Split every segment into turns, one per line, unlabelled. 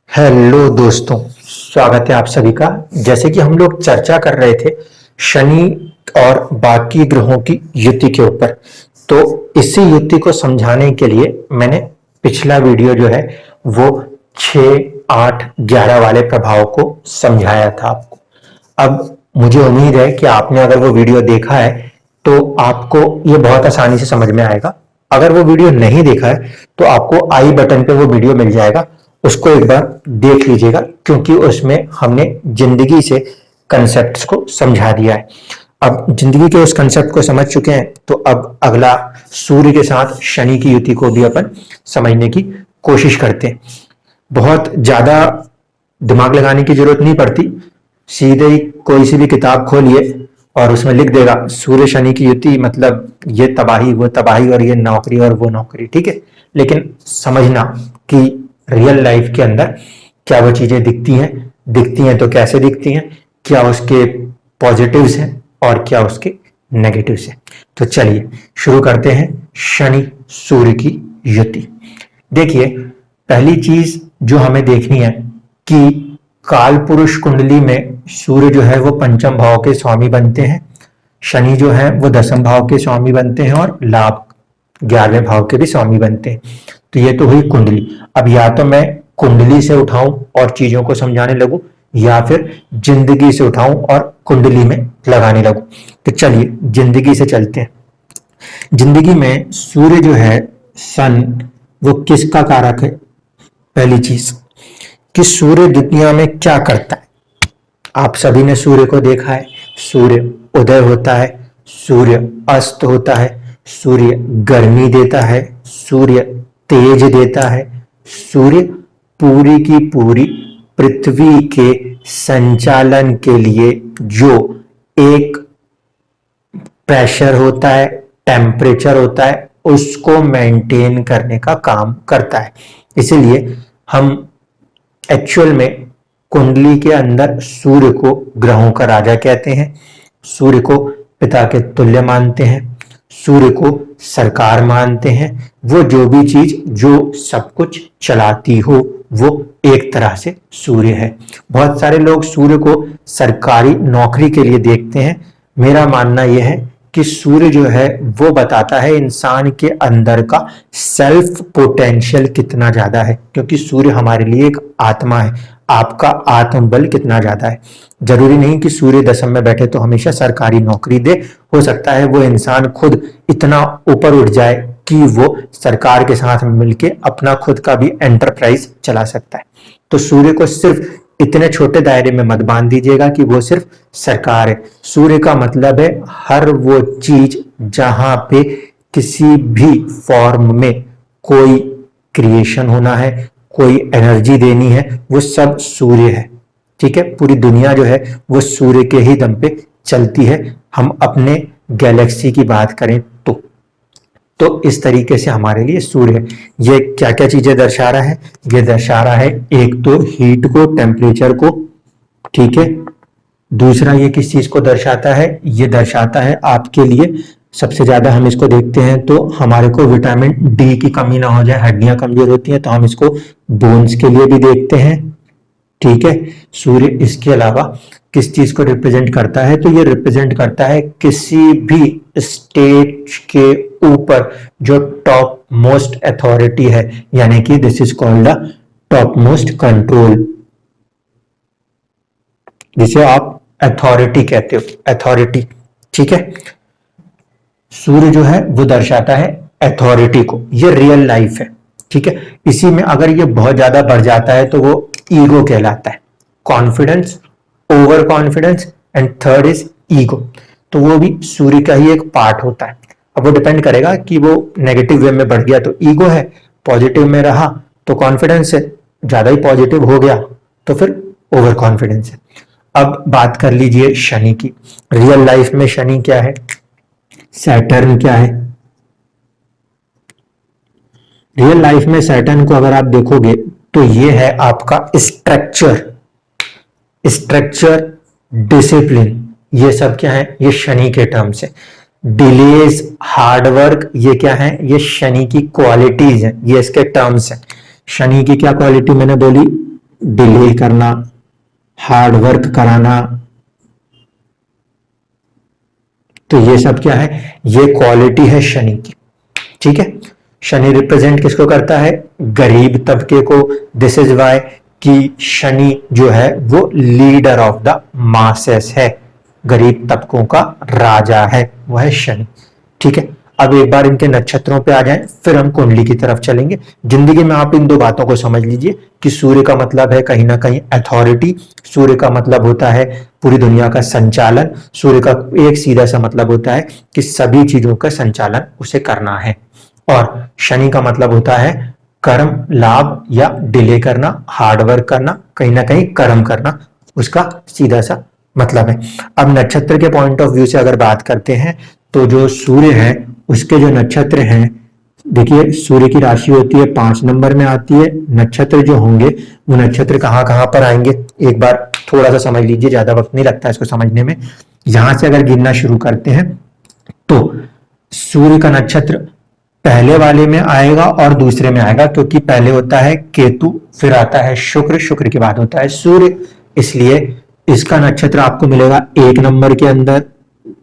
Hello दोस्तों, स्वागत है आप सभी का। जैसे कि हम लोग चर्चा कर रहे थे शनि और बाकी ग्रहों की युति के ऊपर, तो इसी युति को समझाने के लिए मैंने पिछला वीडियो जो है वो 6, 8, 11 वाले प्रभाव को समझाया था आपको। अब मुझे उम्मीद है कि आपने अगर वो वीडियो देखा है तो आपको ये बहुत आसानी से समझ में आएगा। अगर वो वीडियो नहीं देखा है तो आपको आई बटन पे वो वीडियो मिल जाएगा, उसको एक बार देख लीजिएगा, क्योंकि उसमें हमने जिंदगी से कंसेप्ट्स को समझा दिया है। अब जिंदगी के उस कंसेप्ट को समझ चुके हैं तो अब अगला सूर्य के साथ शनि की युति को भी अपन समझने की कोशिश करते हैं। बहुत ज्यादा दिमाग लगाने की जरूरत नहीं पड़ती, सीधे ही कोई सी भी किताब खोलिए और उसमें लिख देगा सूर्य शनि की युति मतलब ये तबाही वो तबाही और ये नौकरी और वो नौकरी, ठीक है। लेकिन समझना कि रियल लाइफ के अंदर क्या वो चीजें दिखती हैं तो कैसे दिखती हैं, क्या उसके पॉजिटिव्स हैं और क्या उसके नेगेटिव्स हैं। तो चलिए शुरू करते हैं शनि सूर्य की युति। देखिए, पहली चीज जो हमें देखनी है कि काल पुरुष कुंडली में सूर्य जो है वो पंचम भाव के स्वामी बनते हैं, शनि जो है वो दसम भाव के स्वामी बनते हैं और लाभ 11वें भाव के भी स्वामी बनते हैं। तो ये तो हुई कुंडली। अब या तो मैं कुंडली से उठाऊं और चीजों को समझाने लगूं, या फिर जिंदगी से उठाऊं और कुंडली में लगाने लगूं। तो चलिए जिंदगी से चलते हैं। जिंदगी में सूर्य जो है सन, वो किसका कारक है? पहली चीज कि सूर्य दुनिया में क्या करता है। आप सभी ने सूर्य को देखा है। सूर्य उदय होता है, सूर्य अस्त होता है, सूर्य गर्मी देता है, सूर्य तेज देता है, सूर्य पूरी की पूरी पृथ्वी के संचालन के लिए जो एक प्रेशर होता है, टेम्परेचर होता है, उसको मेंटेन करने का काम करता है। इसीलिए हम एक्चुअल में कुंडली के अंदर सूर्य को ग्रहों का राजा कहते हैं, सूर्य को पिता के तुल्य मानते हैं, सूर्य को सरकार मानते हैं। वो जो भी चीज जो सब कुछ चलाती हो वो एक तरह से सूर्य है। बहुत सारे लोग सूर्य को सरकारी नौकरी के लिए देखते हैं। मेरा मानना यह है कि सूर्य जो है वो बताता है इंसान के अंदर का सेल्फ पोटेंशियल कितना ज्यादा है, क्योंकि सूर्य हमारे लिए एक आत्मा है। आपका आत्मबल कितना ज्यादा है। जरूरी नहीं कि सूर्य दशम में बैठे तो हमेशा सरकारी नौकरी दे। हो सकता है वो इंसान खुद इतना ऊपर उठ जाए कि वो सरकार के साथ मिलके अपना खुद का भी एंटरप्राइज चला सकता है। तो सूर्य को सिर्फ इतने छोटे दायरे में मत बांध दीजिएगा कि वो सिर्फ सरकार है। सूर्य का मतलब है हर वो चीज जहां पे किसी भी फॉर्म में कोई क्रिएशन होना है, कोई एनर्जी देनी है, वो सब सूर्य है। ठीक है, पूरी दुनिया जो है वो सूर्य के ही दम पे चलती है। हम अपने गैलेक्सी की बात करें तो इस तरीके से हमारे लिए सूर्य है। ये क्या क्या चीजें दर्शा रहा है? ये दर्शा रहा है एक तो हीट को, टेम्परेचर को, ठीक है। दूसरा ये किस चीज को दर्शाता है? ये दर्शाता है आपके लिए सबसे ज्यादा हम इसको देखते हैं तो हमारे को विटामिन डी की कमी ना हो जाए, हड्डियां कमजोर होती हैं तो हम इसको बोन्स के लिए भी देखते हैं, ठीक है। सूर्य इसके अलावा किस चीज को रिप्रेजेंट करता है? तो ये रिप्रेजेंट करता है किसी भी स्टेट के ऊपर जो टॉप मोस्ट अथॉरिटी है, यानी कि this is called the top most control, जिसे आप अथॉरिटी कहते हो, अथॉरिटी, ठीक है। सूर्य जो है वो दर्शाता है अथॉरिटी को। ये रियल लाइफ है, ठीक है। इसी में अगर ये बहुत ज्यादा बढ़ जाता है तो वो ईगो कहलाता है। Confidence, over confidence and third is ego. तो वो भी सूर्य का ही एक पार्ट होता है। अब वो डिपेंड करेगा कि वो नेगेटिव वे में बढ़ गया तो ईगो है, पॉजिटिव में रहा तो कॉन्फिडेंस है, ज्यादा ही पॉजिटिव हो गया तो फिर ओवर कॉन्फिडेंस है। अब बात कर लीजिए शनि की। रियल लाइफ में शनि क्या है? सैटर्न क्या है? रियल लाइफ में सैटर्न को अगर आप देखोगे तो ये है आपका स्ट्रक्चर, डिसिप्लिन, ये सब क्या है? ये शनि के टर्म्स है। डिलेज, हार्डवर्क, ये क्या है? ये शनि की क्वालिटीज है, ये इसके टर्म्स है। शनि की क्या क्वालिटी मैंने बोली? डिले करना, हार्ड वर्क कराना, तो ये सब क्या है, ये क्वालिटी है शनि की। ठीक है, शनि रिप्रेजेंट किसको करता है, गरीब तबके को। दिस इज वाई कि शनि जो है वो लीडर ऑफ द मासेस है, गरीब तबकों का राजा है, वो है शनि। ठीक है, अब एक बार इनके नक्षत्रों पे आ जाएं, फिर हम कुंडली की तरफ चलेंगे। जिंदगी में आप इन दो बातों को समझ लीजिए कि सूर्य का मतलब है कहीं ना कहीं अथॉरिटी, सूर्य का मतलब होता है पूरी दुनिया का संचालन, सूर्य का एक सीधा सा मतलब होता है कि सभी चीजों का संचालन उसे करना है, और शनि का मतलब होता है कर्म, लाभ या डिले करना, हार्डवर्क करना, कहीं ना कहीं कर्म करना, उसका सीधा सा मतलब है। अब नक्षत्र के पॉइंट ऑफ व्यू से अगर बात करते हैं तो जो सूर्य है उसके जो नक्षत्र हैं, देखिए सूर्य की राशि होती है 5 नंबर में आती है, नक्षत्र जो होंगे वो नक्षत्र कहाँ कहाँ पर आएंगे एक बार थोड़ा सा समझ लीजिए, ज्यादा वक्त नहीं लगता इसको समझने में। यहां से अगर गिनना शुरू करते हैं तो सूर्य का नक्षत्र पहले वाले में आएगा और दूसरे में आएगा, क्योंकि पहले होता है केतु, फिर आता है शुक्र, शुक्र के बाद होता है सूर्य, इसलिए इसका नक्षत्र आपको मिलेगा 1 नंबर के अंदर,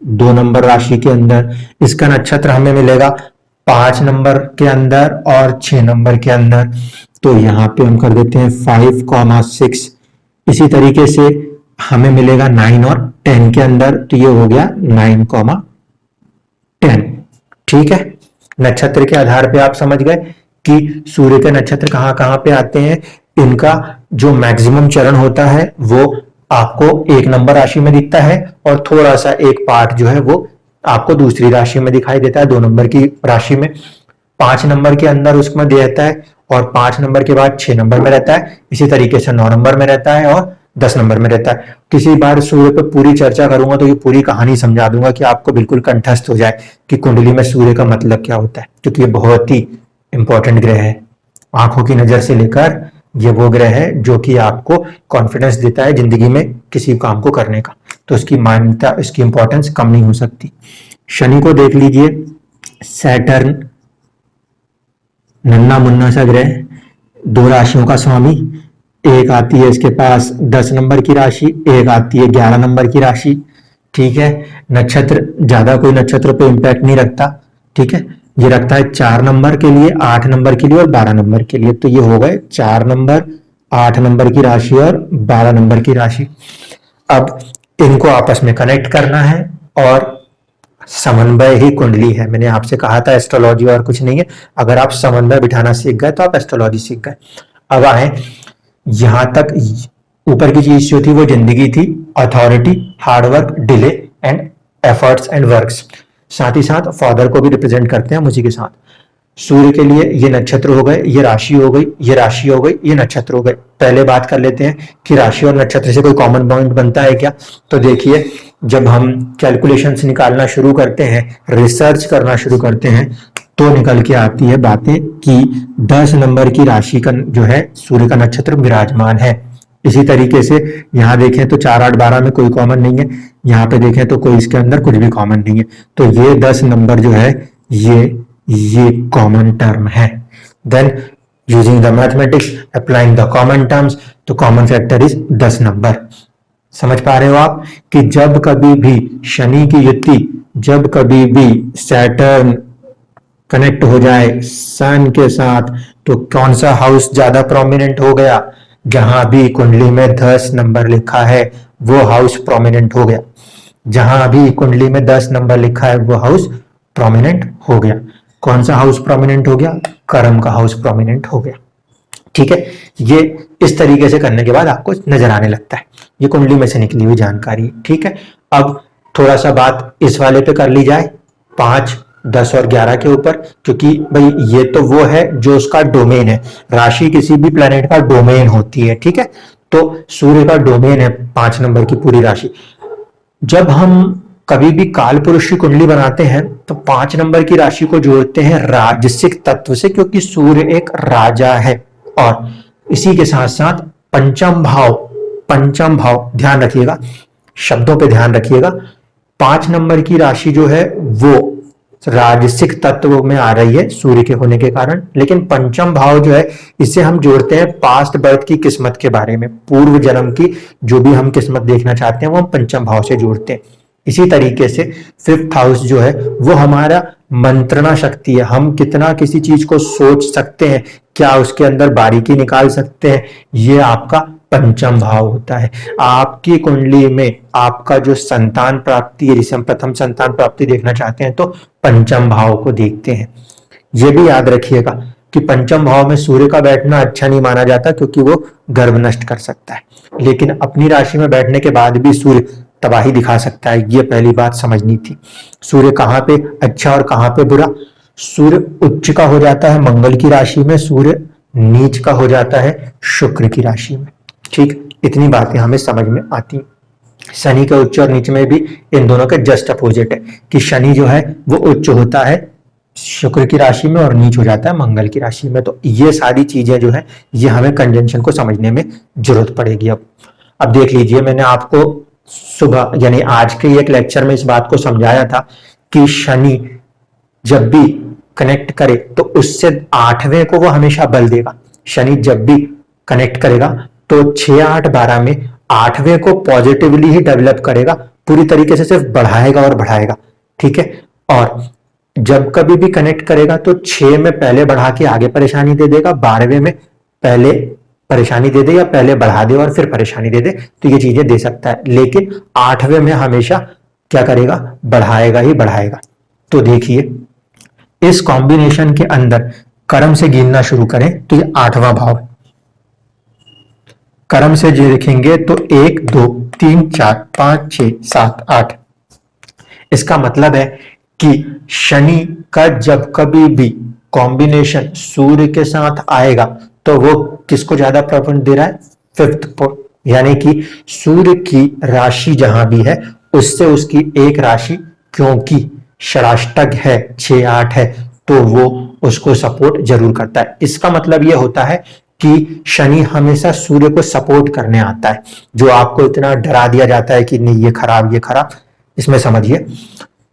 2 नंबर राशि के अंदर। इसका नक्षत्र हमें मिलेगा 5 नंबर के अंदर और 6 नंबर के अंदर। तो यहाँ पे हम कर देते हैं 5,6। इसी तरीके से हमें मिलेगा 9 और 10 के अंदर, तो ये हो गया 9,10। ठीक है, नक्षत्र के आधार पे आप समझ गए कि सूर्य के नक्षत्र कहाँ कहाँ पे आते हैं। इनका जो मैक्सिमम चरण होता है वो आपको 1 नंबर राशि में दिखता है, और थोड़ा सा एक पार्ट जो है वो आपको दूसरी राशि में दिखाई देता है, 2 नंबर की राशि में। 5 नंबर के अंदर उसमें रहता है, और 5 नंबर के बाद 6 नंबर में रहता है, इसी तरीके से 9 नंबर में रहता है और 10 नंबर में रहता है। किसी बार सूर्य पर पूरी चर्चा करूंगा तो ये पूरी कहानी समझा दूंगा कि आपको बिल्कुल कंठस्थ हो जाए कि कुंडली में सूर्य का मतलब क्या होता है, क्योंकि ये बहुत ही इंपॉर्टेंट ग्रह है। आंखों की नजर से लेकर ये वो ग्रह है जो कि आपको कॉन्फिडेंस देता है जिंदगी में किसी काम को करने का, तो इसकी मान्यता, इसकी इंपॉर्टेंस कम नहीं हो सकती। शनि को देख लीजिए, सैटर्न नन्ना मुन्ना सा ग्रह, 2 राशियों का स्वामी। एक आती है इसके पास 10 नंबर की राशि, एक आती है 11 नंबर की राशि। ठीक है, नक्षत्र ज्यादा कोई नक्षत्र पे इंपैक्ट नहीं रखता। ठीक है, ये रखता है 4 नंबर के लिए, 8 नंबर के लिए और 12 नंबर के लिए। तो ये हो गए 4 नंबर, 8 नंबर की राशि और 12 नंबर की राशि। अब इनको आपस में कनेक्ट करना है, और समन्वय ही कुंडली है। मैंने आपसे कहा था एस्ट्रोलॉजी और कुछ नहीं है, अगर आप समन्वय बिठाना सीख गए तो आप एस्ट्रोलॉजी सीख गए। अब आए यहां तक, ऊपर की चीज जो थी वो जिंदगी थी, authority, hard work, delay and efforts and works. साथ ही साथ फादर को भी रिप्रेजेंट करते हैं हम उसी के साथ। सूर्य के लिए ये नक्षत्र हो गए, ये राशि हो गई, ये राशि हो गई, ये नक्षत्र हो गए। पहले बात कर लेते हैं कि राशि और नक्षत्र से कोई कॉमन पॉइंट बनता है क्या। तो देखिए, जब हम कैलकुलेशंस निकालना शुरू करते हैं, रिसर्च करना शुरू करते हैं, तो निकल के आती है बातें कि 10 नंबर की राशि का जो है सूर्य का नक्षत्र विराजमान है। इसी तरीके से यहाँ देखें तो 4, 8, 12 में कोई कॉमन नहीं है, यहाँ पे देखें तो कोई इसके अंदर कुछ भी कॉमन नहीं है। तो ये 10 नंबर जो है ये कॉमन टर्म है। Then using the mathematics, applying the common terms, तो कॉमन फैक्टर इज 10 नंबर। समझ पा रहे हो आप कि जब कभी भी शनि की युति, जब कभी भी सैटर्न कनेक्ट हो जाए सन के साथ, तो कौन सा हाउस ज्यादा प्रोमिनेंट हो गया। जहां भी कुंडली में 10 नंबर लिखा है वो हाउस प्रोमिनेंट हो गया। जहां भी कुंडली में 10 नंबर लिखा है वो हाउस प्रोमिनेंट हो गया। कौन सा हाउस प्रोमिनेंट हो गया, कर्म का हाउस प्रोमिनेंट हो गया। ठीक है, ये इस तरीके से करने के बाद आपको नजर आने लगता है। ये कुंडली में से निकली हुई जानकारी। ठीक है, अब थोड़ा सा बात इस वाले पे कर ली जाए, 5, 10 और 11 के ऊपर, क्योंकि भाई ये तो वो है जो उसका डोमेन है। राशि किसी भी प्लेनेट का डोमेन होती है। ठीक है, तो सूर्य का डोमेन है 5 नंबर की पूरी राशि। जब हम कभी भी काल पुरुष की कुंडली बनाते हैं तो 5 नंबर की राशि को जोड़ते हैं राजसिक तत्व से, क्योंकि सूर्य एक राजा है। और इसी के साथ साथ पंचम भाव ध्यान रखिएगा, शब्दों पे ध्यान रखिएगा। 5 नंबर की राशि जो है वो राजसिक तत्व में आ रही है सूर्य के होने के कारण। लेकिन पंचम भाव जो है इसे हम जोड़ते हैं पास्ट बर्थ की किस्मत के बारे में, पूर्व जन्म की जो भी हम किस्मत देखना चाहते हैं वो हम पंचम भाव से जोड़ते हैं। इसी तरीके से फिफ्थ हाउस जो है वो हमारा मंत्रणा शक्ति है, हम कितना किसी चीज को सोच सकते हैं, क्या उसके अंदर बारीकी निकाल सकते हैं, ये आपका पंचम भाव होता है। आपकी कुंडली में आपका जो संतान प्राप्ति है, जिसे हम प्रथम संतान प्राप्ति देखना चाहते हैं तो पंचम भाव को देखते हैं। ये भी याद रखिएगा कि पंचम भाव में सूर्य का बैठना अच्छा नहीं माना जाता क्योंकि वो गर्भ नष्ट कर सकता है, लेकिन अपनी राशि में बैठने के बाद भी सूर्य तबाही दिखा सकता है, ये पहली बात समझनी थी। सूर्य कहाँ पे अच्छा और कहाँ पे बुरा? सूर्य उच्च का हो जाता है मंगल की राशि में, सूर्य नीच का हो जाता है शुक्र की राशि में। ठीक, इतनी बातें हमें समझ में आती। शनि के उच्च और नीच में भी इन दोनों के जस्ट अपोजिट है कि शनि जो है वो उच्च होता है शुक्र की राशि में और नीच हो जाता है मंगल की राशि में। तो ये सारी चीजें जो है ये हमें कंजंक्शन को समझने में जरूरत पड़ेगी। अब देख लीजिए, मैंने आपको सुबह यानी आज के एक लेक्चर में इस बात को समझाया था कि शनि जब भी कनेक्ट करे तो उससे 8वें को वो हमेशा बल देगा। शनि जब भी कनेक्ट करेगा तो 6, 8, 12 में 8वें को पॉजिटिवली ही डेवलप करेगा, पूरी तरीके से सिर्फ बढ़ाएगा और बढ़ाएगा। ठीक है, और जब कभी भी कनेक्ट करेगा तो 6 में पहले बढ़ा के आगे परेशानी दे देगा, 12वें में पहले परेशानी दे दे या पहले बढ़ा दे और फिर परेशानी दे दे, तो ये चीजें दे सकता है। लेकिन 8वें में हमेशा क्या करेगा? बढ़ाएगा ही बढ़ाएगा। तो देखिए, इस कॉम्बिनेशन के अंदर कर्म से गिनना शुरू करें तो ये 8वां भाव है। कर्म से जो लिखेंगे तो 1, 2, 3, 4, 5, 6, 7, 8। इसका मतलब है कि शनि का जब कभी भी कॉम्बिनेशन सूर्य के साथ आएगा तो वो किसको ज्यादा प्रेफरेंस दे रहा है? फिफ्थ को, यानी कि सूर्य की राशि जहां भी है उससे उसकी एक राशि, क्योंकि षडाष्टक है 6, 8 है, तो वो उसको सपोर्ट जरूर करता है। इसका मतलब ये होता है कि शनि हमेशा सूर्य को सपोर्ट करने आता है। जो आपको इतना डरा दिया जाता है कि नहीं ये खराब ये खराब, इसमें समझिए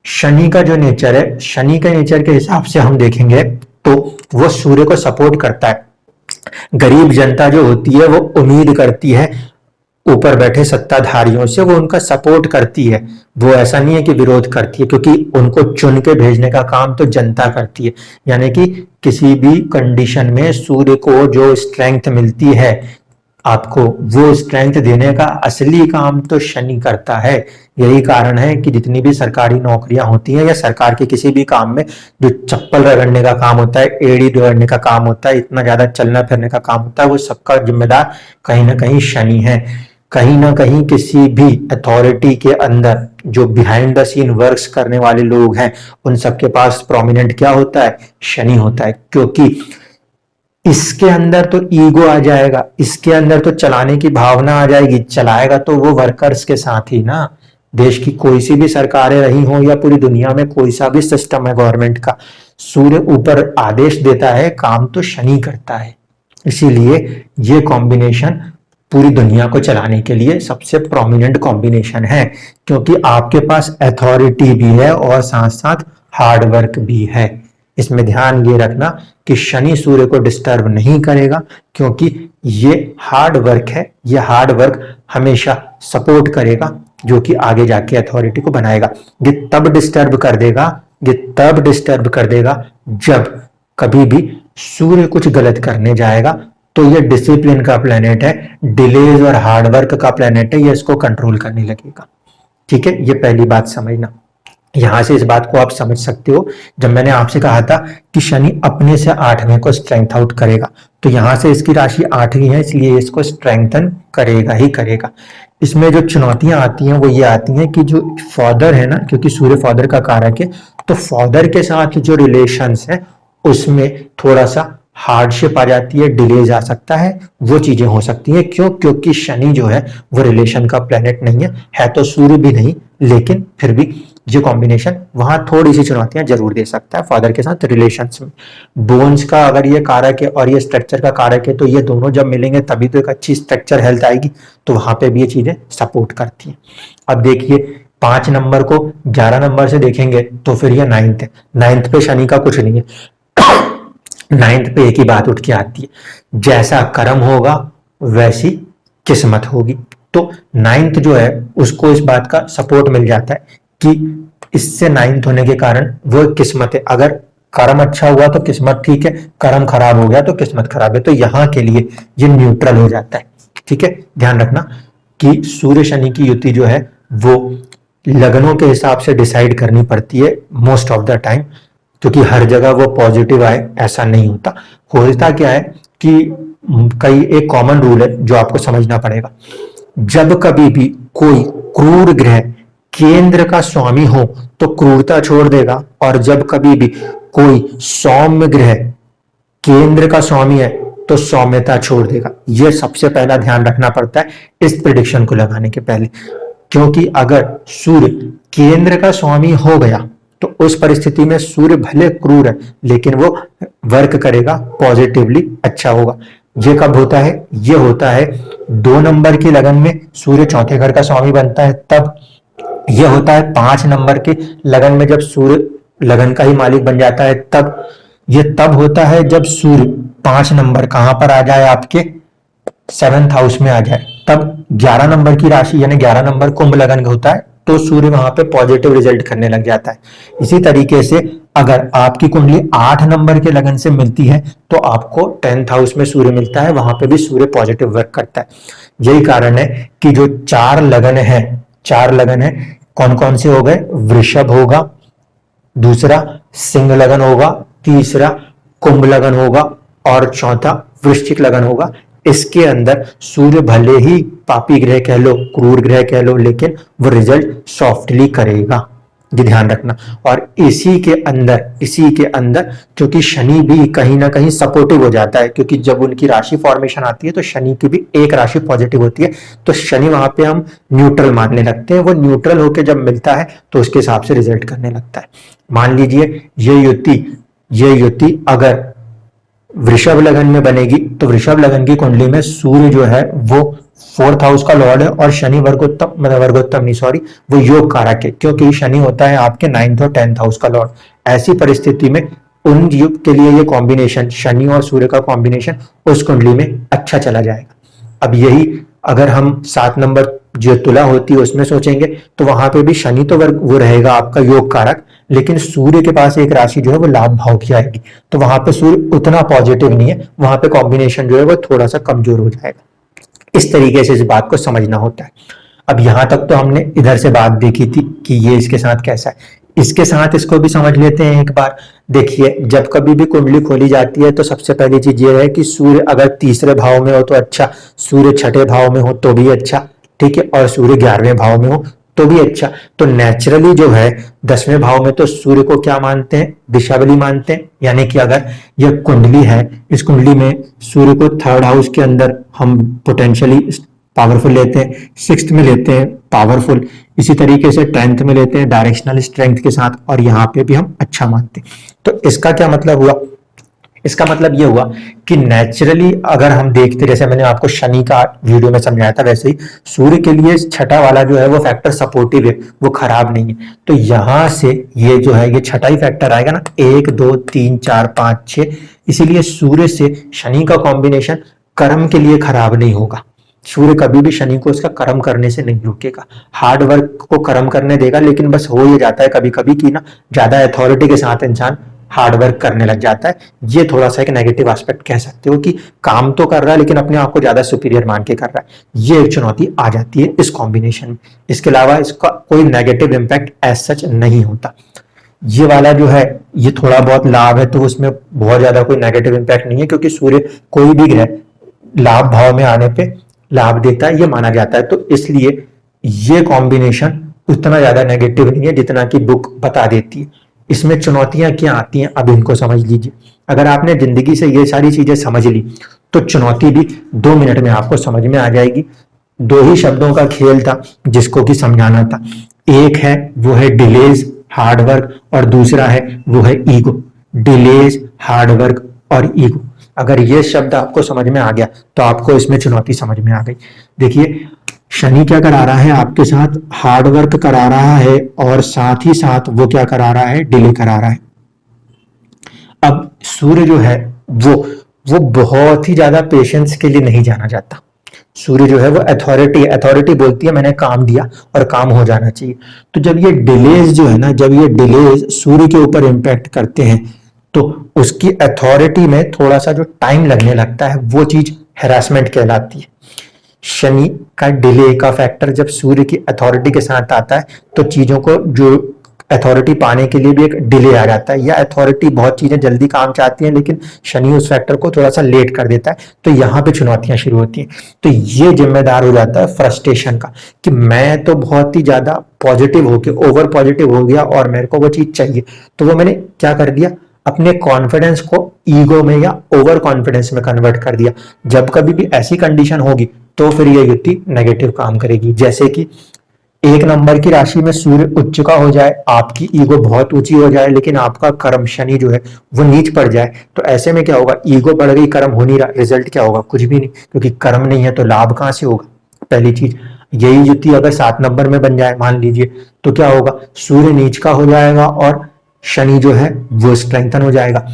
शनि का जो नेचर है, शनि के नेचर के हिसाब से हम देखेंगे तो वो सूर्य को सपोर्ट करता है। गरीब जनता जो होती है वो उम्मीद करती है ऊपर बैठे सत्ताधारियों से, वो उनका सपोर्ट करती है, वो ऐसा नहीं है कि विरोध करती है, क्योंकि उनको चुन के भेजने का काम तो जनता करती है। यानी कि किसी भी कंडीशन में सूर्य को जो स्ट्रेंथ मिलती है आपको, वो स्ट्रेंथ देने का असली काम तो शनि करता है। यही कारण है कि जितनी भी सरकारी नौकरियां होती हैं या सरकार के किसी भी काम में जो चप्पल रगड़ने का काम होता है, एड़ी रगड़ने का काम होता है, इतना ज्यादा चलना फिरने का काम होता है, वो सबका जिम्मेदार कहीं ना कहीं शनि है। कहीं ना कहीं किसी भी अथॉरिटी के अंदर जो बिहाइंड द सीन वर्क्स करने वाले लोग हैं उन सबके पास प्रोमिनेंट क्या होता है? शनि होता है। क्योंकि इसके अंदर तो ईगो आ जाएगा, इसके अंदर तो चलाने की भावना आ जाएगी, चलाएगा तो वो वर्कर्स के साथ ही ना। देश की कोई सी भी सरकारें रही हो या पूरी दुनिया में कोई सा भी सिस्टम है गवर्नमेंट का, सूर्य ऊपर आदेश देता है, काम तो शनि करता है। इसीलिए ये कॉम्बिनेशन पूरी दुनिया को चलाने के लिए सबसे प्रोमिनेंट कॉम्बिनेशन है, क्योंकि आपके पास अथॉरिटी भी है और साथ साथ हार्ड वर्क भी है। इसमें ध्यान ये रखना कि शनि सूर्य को डिस्टर्ब नहीं करेगा, क्योंकि ये हार्ड वर्क है, ये हार्ड वर्क हमेशा सपोर्ट करेगा, जो कि आगे जाके अथॉरिटी को बनाएगा। ये तब डिस्टर्ब कर देगा, ये तब डिस्टर्ब कर देगा जब कभी भी सूर्य कुछ गलत करने जाएगा। तो ये डिसिप्लिन का प्लेनेट है, डिलेज और हार्डवर्क का प्लेनेट है, ये इसको कंट्रोल करने लगेगा। ठीक है, ये पहली बात समझना। यहां से इस बात को आप समझ सकते हो, जब मैंने आपसे कहा था कि शनि अपने से 8वें को स्ट्रेंथ आउट करेगा, तो यहां से इसकी राशि 8वीं है, इसलिए इसको स्ट्रेंथन करेगा ही करेगा। इसमें जो चुनौतियां आती हैं वो ये आती हैं कि जो फादर है ना, क्योंकि सूर्य फादर का कारक है, तो फादर के साथ जो रिलेशंस है उसमें थोड़ा सा हार्डशिप आ जाती है, डिलेज आ सकता है, वो चीजें हो सकती है। क्यों? क्योंकि शनि जो है वो रिलेशन का प्लेनेट नहीं है तो सूर्य भी नहीं, लेकिन फिर भी ये कॉम्बिनेशन वहां थोड़ी सी चुनौतियां जरूर दे सकता है फादर के साथ रिलेशंस में। बोन्स का अगर ये कारक है और ये स्ट्रक्चर का कारक है, तो ये दोनों जब मिलेंगे तभी तो एक अच्छी स्ट्रक्चर हेल्थ आएगी, तो वहां पे भी ये चीजें सपोर्ट करती हैं। अब देखिए, 5 नंबर को 11 नंबर से देखेंगे तो फिर ये 9th है। 9th पे शनि का कुछ नहीं है। 9th पे एक ही बात उठ के आती है, जैसा कर्म होगा वैसी किस्मत होगी। तो 9th जो है उसको इस बात का सपोर्ट मिल जाता है कि इससे 9th होने के कारण वो किस्मत है। अगर कर्म अच्छा हुआ तो किस्मत ठीक है, कर्म खराब हो गया तो किस्मत खराब है। तो यहाँ के लिए ये न्यूट्रल हो जाता है। ठीक है, ध्यान रखना कि सूर्य शनि की युति जो है वो लग्नों के हिसाब से डिसाइड करनी पड़ती है मोस्ट ऑफ द टाइम, क्योंकि हर जगह वो पॉजिटिव आए ऐसा नहीं होता। होता क्या है कि कई एक कॉमन रूल है जो आपको समझना पड़ेगा। जब कभी भी कोई क्रूर ग्रह केंद्र का स्वामी हो तो क्रूरता छोड़ देगा, और जब कभी भी कोई सौम्य ग्रह केंद्र का स्वामी है तो सौम्यता छोड़ देगा। यह सबसे पहला ध्यान रखना पड़ता है इस प्रिडिक्शन को लगाने के पहले, क्योंकि अगर सूर्य केंद्र का स्वामी हो गया तो उस परिस्थिति में सूर्य भले क्रूर है लेकिन वो वर्क करेगा पॉजिटिवली, अच्छा होगा। ये कब होता है? ये होता है 2 नंबर की लगन में सूर्य चौथे घर का स्वामी बनता है तब। यह होता है 5 नंबर की लगन में जब सूर्य लगन का ही मालिक बन जाता है तब। यह तब होता है जब सूर्य 5 नंबर कहां पर आ जाए, आपके 7th हाउस में आ जाए तब। 11 नंबर की राशि यानी 11 नंबर कुंभ लगन होता है तो सूर्य वहां पे पॉजिटिव रिजल्ट करने लग जाता है। इसी तरीके से अगर आपकी कुंडली 8 नंबर के लगन से मिलती है तो आपको 10th हाउस में सूर्य मिलता है, वहां पे भी सूर्य पॉजिटिव वर्क करता है। यही कारण है कि जो 4 लगन है कौन कौन से हो गए? वृषभ होगा, दूसरा सिंह लगन होगा, तीसरा कुंभ लगन होगा और चौथा वृश्चिक लगन होगा। इसके अंदर सूर्य भले ही पापी ग्रह कह लो, क्रूर ग्रह कह लो, लेकिन वो रिजल्ट सॉफ्टली करेगा, ये ध्यान रखना। और इसी के अंदर क्योंकि शनि भी कहीं ना कहीं सपोर्टिव हो जाता है, क्योंकि जब उनकी राशि फॉर्मेशन आती है तो शनि की भी एक राशि पॉजिटिव होती है, तो शनि वहां पे हम न्यूट्रल मानने लगते हैं। वो न्यूट्रल होके जब मिलता है तो उसके हिसाब से रिजल्ट करने लगता है। मान लीजिए ये युति अगर वृषभ लगन में बनेगी तो वृषभ लगन की कुंडली में सूर्य जो है वो 4th हाउस का लॉर्ड है और शनि वो योग कारक है, क्योंकि शनि होता है आपके 9th और 10th हाउस का लॉर्ड। ऐसी परिस्थिति में उन युग के लिए ये कॉम्बिनेशन, शनि और सूर्य का कॉम्बिनेशन उस कुंडली में अच्छा चला जाएगा। अब यही अगर हम 7 नंबर जो तुला होती है उसमें सोचेंगे तो वहां पे भी शनि तो वो रहेगा आपका योग कारक, लेकिन सूर्य के पास एक राशि जो है वो लाभ भाव की आएगी, तो वहां पे सूर्य उतना पॉजिटिव नहीं है, वहां पे कॉम्बिनेशन जो है वो थोड़ा सा कमजोर हो जाएगा। इस तरीके से इस बात को समझना होता है। अब यहां तक तो हमने इधर से बात देखी थी कि ये इसके साथ कैसा है, इसके साथ इसको भी समझ लेते हैं एक बार। देखिए, जब कभी भी कुंडली खोली जाती है तो सबसे पहली चीज ये है कि सूर्य अगर तीसरे भाव में हो तो अच्छा, सूर्य छठे भाव में हो तो भी अच्छा, ठीक है, और सूर्य 11वें भाव में हो तो भी अच्छा। तो नेचुरली जो है 10वें भाव में तो सूर्य को क्या मानते हैं? दिशाबली मानते हैं। यानी कि अगर यह कुंडली है, इस कुंडली में सूर्य को 3rd हाउस के अंदर हम पोटेंशियली पावरफुल लेते हैं, 6th में लेते हैं पावरफुल, इसी तरीके से 10th में लेते हैं डायरेक्शनल स्ट्रेंथ के साथ, और यहाँ पे भी हम अच्छा मानते हैं। तो इसका क्या मतलब हुआ? इसका मतलब ये हुआ कि नेचुरली अगर हम देखते, जैसे मैंने आपको शनि का वीडियो में समझाया था, वैसे ही सूर्य के लिए छठा वाला जो है वो फैक्टर सपोर्टिव है, वो खराब नहीं है। तो यहां से ये जो है ये छठा ही फैक्टर आएगा ना, 1 2 3 4 5 6, इसीलिए सूर्य से शनि का कॉम्बिनेशन कर्म के लिए खराब नहीं होगा। सूर्य कभी भी शनि को उसका कर्म करने से नहीं रोकेगा, हार्ड वर्क को कर्म करने देगा। लेकिन बस हो ये जाता है कभी कभी कि ना ज्यादा अथॉरिटी के साथ इंसान हार्ड वर्क करने लग जाता है। ये थोड़ा सा एक नेगेटिव एस्पेक्ट कह सकते हो कि काम तो कर रहा है लेकिन अपने आप को ज्यादा सुपीरियर मान के कर रहा है। ये एक चुनौती आ जाती है इस कॉम्बिनेशन में। इसके अलावा इसका कोई नेगेटिव इंपैक्ट एज सच नहीं होता। ये वाला जो है ये थोड़ा बहुत लाभ है, तो उसमें बहुत ज्यादा कोई नेगेटिव इंपैक्ट नहीं है, क्योंकि सूर्य कोई भी ग्रह लाभ भाव में आने पे लाभ देता है, ये माना जाता है। तो इसलिए ये कॉम्बिनेशन उतना ज्यादा नेगेटिव नहीं है जितना कि बुक बता देती है। इसमें चुनौतियां क्या आती हैं, अब इनको समझ लीजिए। अगर आपने जिंदगी से ये सारी चीजें समझ ली तो चुनौती भी 2 मिनट में आपको समझ में आ जाएगी। 2 ही शब्दों का खेल था जिसको कि समझाना था। एक है वो है डिलेज, हार्डवर्क, और दूसरा है वो है ईगो। डिलेज, हार्डवर्क और ईगो, अगर ये शब्द आपको समझ में आ गया तो आपको इसमें चुनौती समझ में आ गई। देखिए, शनि क्या करा रहा है आपके साथ, हार्ड वर्क करा रहा है और साथ ही साथ वो क्या करा रहा है, डिले करा रहा है। अब सूर्य जो है वो वो बहुत ही ज्यादा पेशेंस के लिए नहीं जाना जाता। सूर्य जो है वो अथॉरिटी बोलती है मैंने काम दिया और काम हो जाना चाहिए। तो जब ये डिलेज जो है ना, जब ये डिलेज सूर्य के ऊपर इम्पैक्ट करते हैं तो उसकी अथॉरिटी में थोड़ा सा जो टाइम लगने लगता है वो चीज हैरासमेंट कहलाती है। शनि का डिले का फैक्टर जब सूर्य की अथॉरिटी के साथ आता है तो चीजों को जो अथॉरिटी पाने के लिए भी एक डिले आ जाता है, या अथॉरिटी बहुत चीजें जल्दी काम चाहती हैं लेकिन शनि उस फैक्टर को थोड़ा सा लेट कर देता है, तो यहाँ पे चुनौतियां शुरू होती हैं। तो ये जिम्मेदार हो जाता है फ्रस्ट्रेशन का कि मैं तो बहुत ही ज्यादा पॉजिटिव हो गया, ओवर पॉजिटिव हो गया और मेरे को वो चीज चाहिए, तो वो मैंने क्या कर दिया, अपने कॉन्फिडेंस को ईगो में या ओवर कॉन्फिडेंस में कन्वर्ट कर दिया। जब कभी भी ऐसी कंडीशन होगी तो फिर ये युक्ति नेगेटिव काम करेगी। जैसे कि 1 नंबर की राशि में सूर्य उच्च का हो जाए, आपकी ईगो बहुत ऊंची हो जाए लेकिन आपका कर्म शनि जो है वो नीच पड़ जाए, तो ऐसे में क्या होगा, ईगो बढ़ गई, कर्म हो नहीं रहा, रिजल्ट क्या होगा, कुछ भी नहीं, क्योंकि कर्म नहीं है तो लाभ कहां से होगा। पहली चीज। यही युक्ति अगर 7 नंबर में बन जाए मान लीजिए, तो क्या होगा, सूर्य नीच का हो जाएगा और शनि जो है वो स्ट्रेंथन हो जाएगा।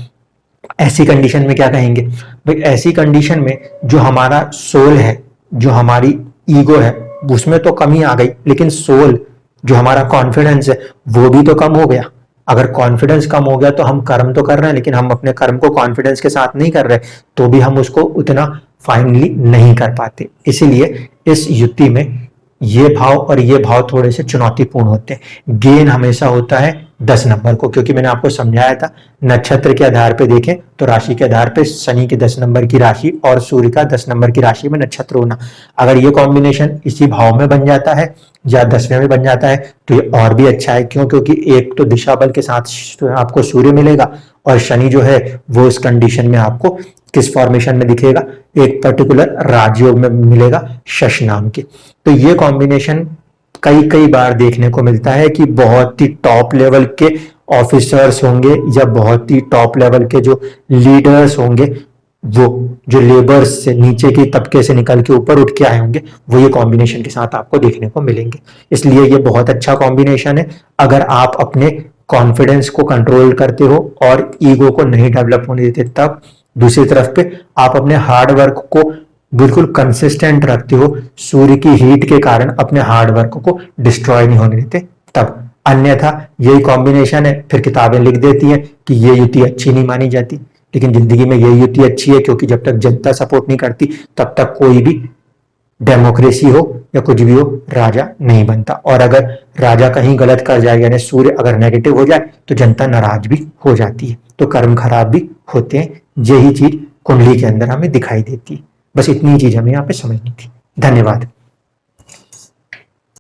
ऐसी कंडीशन में क्या कहेंगे भाई, ऐसी कंडीशन में जो हमारा सोल है, जो हमारी ईगो है, उसमें तो कमी आ गई, लेकिन सोल जो हमारा कॉन्फिडेंस है वो भी तो कम हो गया। अगर कॉन्फिडेंस कम हो गया तो हम कर्म तो कर रहे हैं लेकिन हम अपने कर्म को कॉन्फिडेंस के साथ नहीं कर रहे, तो भी हम उसको उतना फाइनली नहीं कर पाते। इसीलिए इस युक्ति में ये भाव और ये भाव थोड़े से चुनौतीपूर्ण होते हैं। गेन हमेशा होता है 10 नंबर को, क्योंकि मैंने आपको समझाया था नक्षत्र के आधार पे देखें तो राशि के आधार पे शनि की 10 नंबर की राशि और सूर्य का 10 नंबर की राशि में नक्षत्र होना, अगर ये कॉम्बिनेशन इसी भाव में बन जाता है या 10वें में बन जाता है तो ये और भी अच्छा है। क्यों? क्योंकि एक तो दिशा बल के साथ आपको सूर्य मिलेगा और शनि जो है वो इस कंडीशन में आपको किस फॉर्मेशन में दिखेगा, एक पर्टिकुलर राजयोग में मिलेगा, शश नाम के। तो ये कॉम्बिनेशन कई कई बार देखने को मिलता है कि बहुत ही टॉप लेवल के ऑफिसर्स होंगे या बहुत ही टॉप लेवल के जो लीडर्स होंगे, वो जो लेबर्स से नीचे की तबके से निकल के ऊपर उठ के आए होंगे, वो ये कॉम्बिनेशन के साथ आपको देखने को मिलेंगे। इसलिए ये बहुत अच्छा कॉम्बिनेशन है अगर आप अपने कॉन्फिडेंस को कंट्रोल करते हो और ईगो को नहीं डेवलप होने देते तब। दूसरी तरफ पे आप अपने हार्ड वर्क को बिल्कुल कंसिस्टेंट रखते हो, सूर्य की हीट के कारण अपने हार्ड वर्क को डिस्ट्रॉय नहीं होने देते तब। अन्यथा यही कॉम्बिनेशन है, फिर किताबें लिख देती हैं कि ये युति अच्छी नहीं मानी जाती, लेकिन जिंदगी में ये युति अच्छी है, क्योंकि जब तक जनता सपोर्ट नहीं करती तब तक कोई भी डेमोक्रेसी हो या कुछ भी हो, राजा नहीं बनता। और अगर राजा कहीं गलत कर जाए, यानी सूर्य अगर नेगेटिव हो जाए, तो जनता नाराज भी हो जाती है, तो कर्म खराब भी होते हैं। यही चीज कुंडली के अंदर हमें दिखाई देती है। बस इतनी चीज हमें यहाँ पे समझनी थी। धन्यवाद।